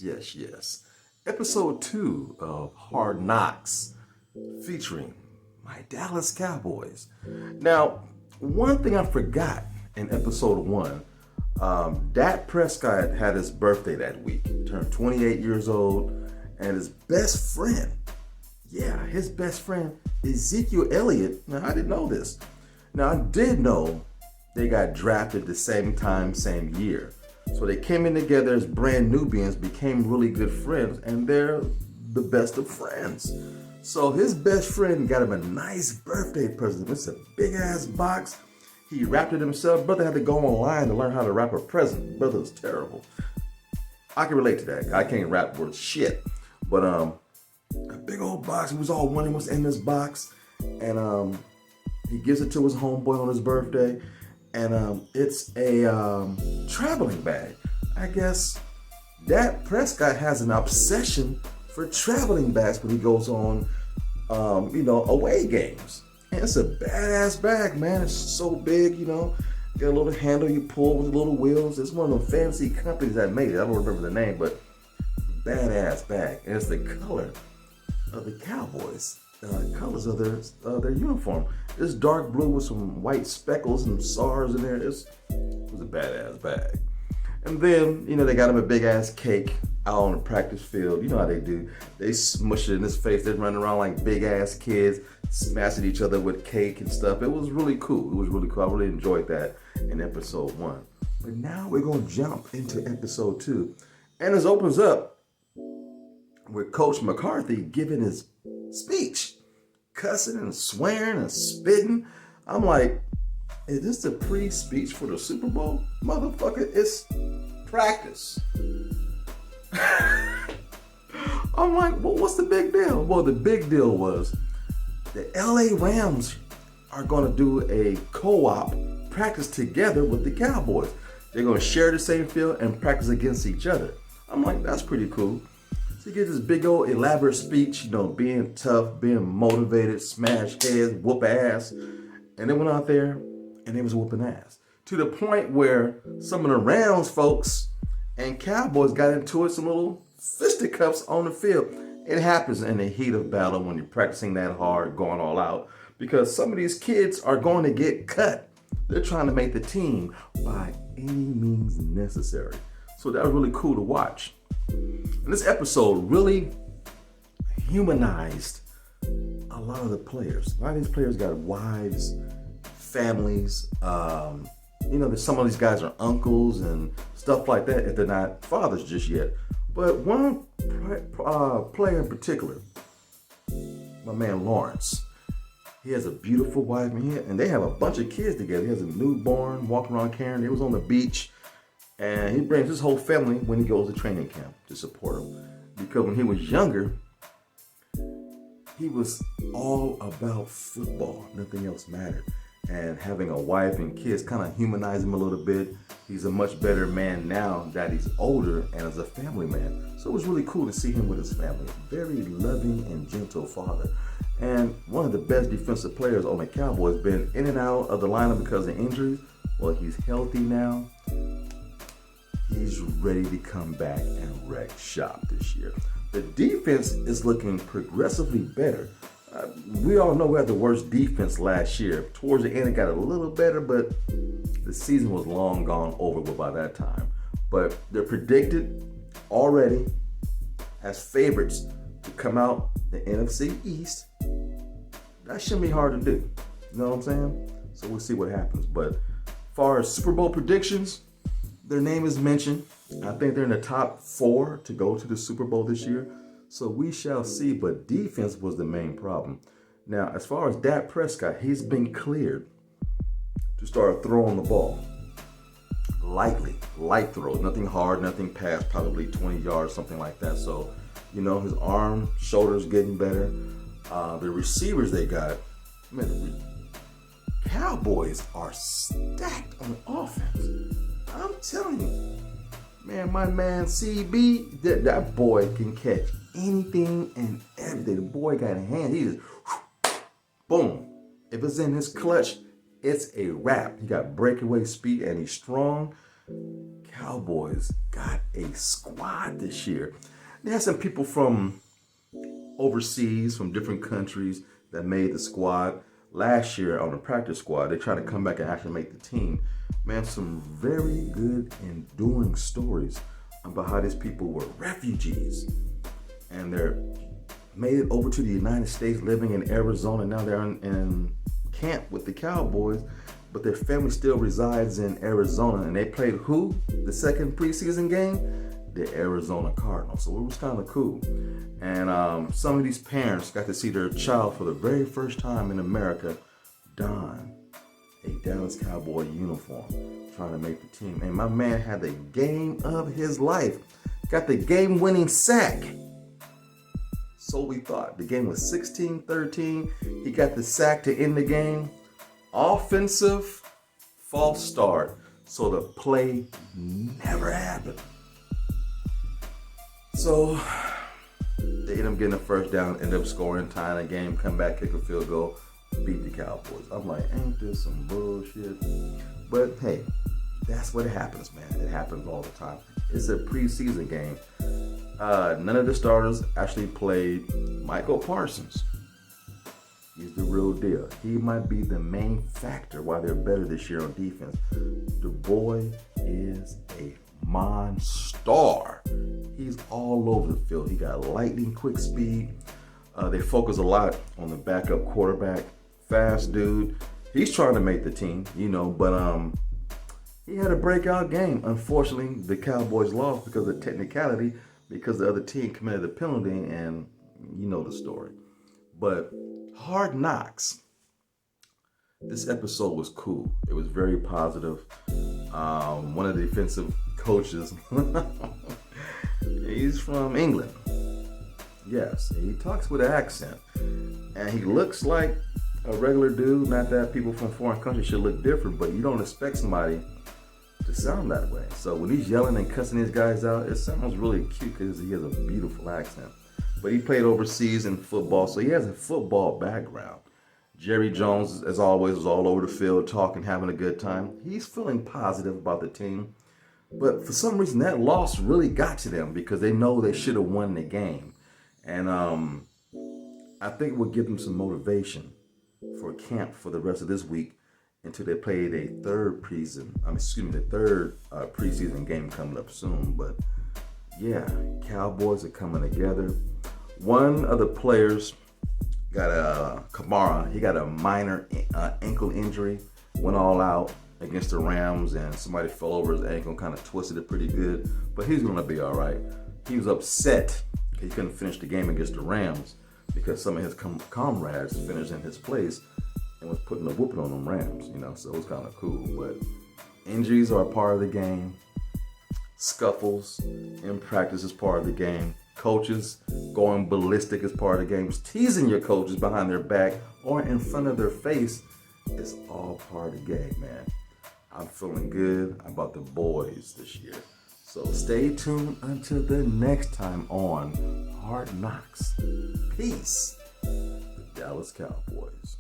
yes. Episode 2 of Hard Knocks, featuring my Dallas Cowboys. Now, one thing I forgot in episode 1, Dak Prescott had his birthday that week. He turned 28 years old, and his best friend, his best friend, Ezekiel Elliot. Now, I didn't know this. Now, I did know they got drafted the same time, same year. So they came in together as brand newbies, became really good friends, and they're the best of friends. So his best friend got him a nice birthday present. It's a big ass box. He wrapped it himself. Brother had to go online to learn how to wrap a present. Brother was terrible. I can relate to that. I can't wrap worth shit. But a big old box. He was all wondering what's in this box. And he gives it to his homeboy on his birthday. And it's a traveling bag. I guess Dak Prescott has an obsession for traveling bags when he goes on, away games. And it's a badass bag, man. It's so big, Got a little handle you pull with little wheels. It's one of the fancy companies that made it. I don't remember the name, but badass bag. And it's the color of the Cowboys. Colors of their uniform. It's dark blue with some white speckles and stars in there. It was a badass bag. And then, they got him a big ass cake out on the practice field. You know how they do. They smush it in his face. They're running around like big ass kids, smashing each other with cake and stuff. It was really cool. I really enjoyed that in episode 1. But now we're going to jump into episode 2. And it opens up with Coach McCarthy giving his speech, cussing and swearing and spitting. I'm like, is this the pre-speech for the Super Bowl? Motherfucker, it's practice. I'm like, well, what's the big deal? Well, the big deal was the LA Rams are going to do a co-op practice together with the Cowboys. They're going to share the same field and practice against each other. I'm like, that's pretty cool. So he gives this big old elaborate speech, being tough, being motivated, smash heads, whoop ass. And they went out there and they was whooping ass. To the point where some of the Rams folks and Cowboys got into it, some little fisticuffs on the field. It happens in the heat of battle when you're practicing that hard, going all out. Because some of these kids are going to get cut. They're trying to make the team by any means necessary. So that was really cool to watch. And this episode really humanized a lot of the players. A lot of these players got wives, families. Some of these guys are uncles and stuff like that if they're not fathers just yet. But one player in particular, my man Lawrence, he has a beautiful wife and they have a bunch of kids together. He has a newborn walking around carrying. He was on the beach. And he brings his whole family when he goes to training camp to support him. Because when he was younger, he was all about football. Nothing else mattered. And having a wife and kids kind of humanized him a little bit. He's a much better man now that he's older and as a family man. So it was really cool to see him with his family. Very loving and gentle father. And one of the best defensive players on the Cowboys, been in and out of the lineup because of injuries. Well, he's healthy now. He's ready to come back and wreck shop this year. The defense is looking progressively better. We all know we had the worst defense last year. Towards the end, it got a little better, but the season was long gone over with by that time. But they're predicted already as favorites to come out the NFC East. That shouldn't be hard to do. You know what I'm saying? So we'll see what happens. But as far as Super Bowl predictions, their name is mentioned. I think they're in the top 4 to go to the Super Bowl this year. So we shall see, but defense was the main problem. Now, as far as Dak Prescott, he's been cleared to start throwing the ball. Light throws, nothing hard, nothing past, probably 20 yards, something like that. So, his arm, shoulders getting better. The receivers they got, man, the Cowboys are stacked on offense. I'm telling you, man, my man CB, that boy can catch anything and everything. The boy got a hand. He just, boom. If it's in his clutch, it's a wrap. He got breakaway speed and he's strong. Cowboys got a squad this year. They had some people from overseas, from different countries that made the squad. Last year on the practice squad, they tried to come back and actually make the team. Man, some very good, enduring stories about how these people were refugees and they're made it over to the United States, living in Arizona. Now they're in camp with the Cowboys, but their family still resides in Arizona. And they played who? The second preseason game? The Arizona Cardinals. So it was kind of cool. And some of these parents got to see their child for the very first time in America don a Dallas Cowboy uniform, trying to make the team. And my man had the game of his life. Got the game-winning sack. So we thought. The game was 16-13. He got the sack to end the game. Offensive false start. So the play never happened. So they ended up getting a first down, ended up scoring, tying the game, come back, kick a field goal, beat the Cowboys. I'm like, ain't this some bullshit? But hey, that's what happens, man. It happens all the time. It's a preseason game. None of the starters actually played. Michael Parsons, he's the real deal. He might be the main factor why they're better this year on defense. The boy is a monster. He's all over the field. He got lightning quick speed. They focus a lot on the backup quarterback. Fast dude. He's trying to make the team, but he had a breakout game. Unfortunately, the Cowboys lost because of technicality, because the other team committed a penalty, and you know the story. But Hard Knocks, this episode was cool. It was very positive. One of the defensive coaches, he's from England. Yes, he talks with an accent. And he looks like a regular dude. Not that people from foreign countries should look different, but you don't expect somebody to sound that way. So when he's yelling and cussing these guys out, it sounds really cute because he has a beautiful accent. But he played overseas in football, so he has a football background. Jerry Jones, as always, was all over the field talking, having a good time. He's feeling positive about the team. But for some reason, that loss really got to them because they know they should have won the game. And I think it will give them some motivation for camp for the rest of this week until they play the third preseason game coming up soon. But yeah, Cowboys are coming together. One of the players got Kamara. He got a minor ankle injury. Went all out against the Rams, and somebody fell over his ankle, kind of twisted it pretty good. But he's going to be all right. He was upset he couldn't finish the game against the Rams because some of his comrades finished in his place and was putting a whooping on them Rams, so it was kind of cool. But injuries are a part of the game. Scuffles in practice is part of the game. Coaches going ballistic is part of the game. Teasing your coaches behind their back or in front of their face is all part of the game, man. I'm feeling good about the boys this year. So stay tuned until the next time on Hard Knocks. Peace. The Dallas Cowboys.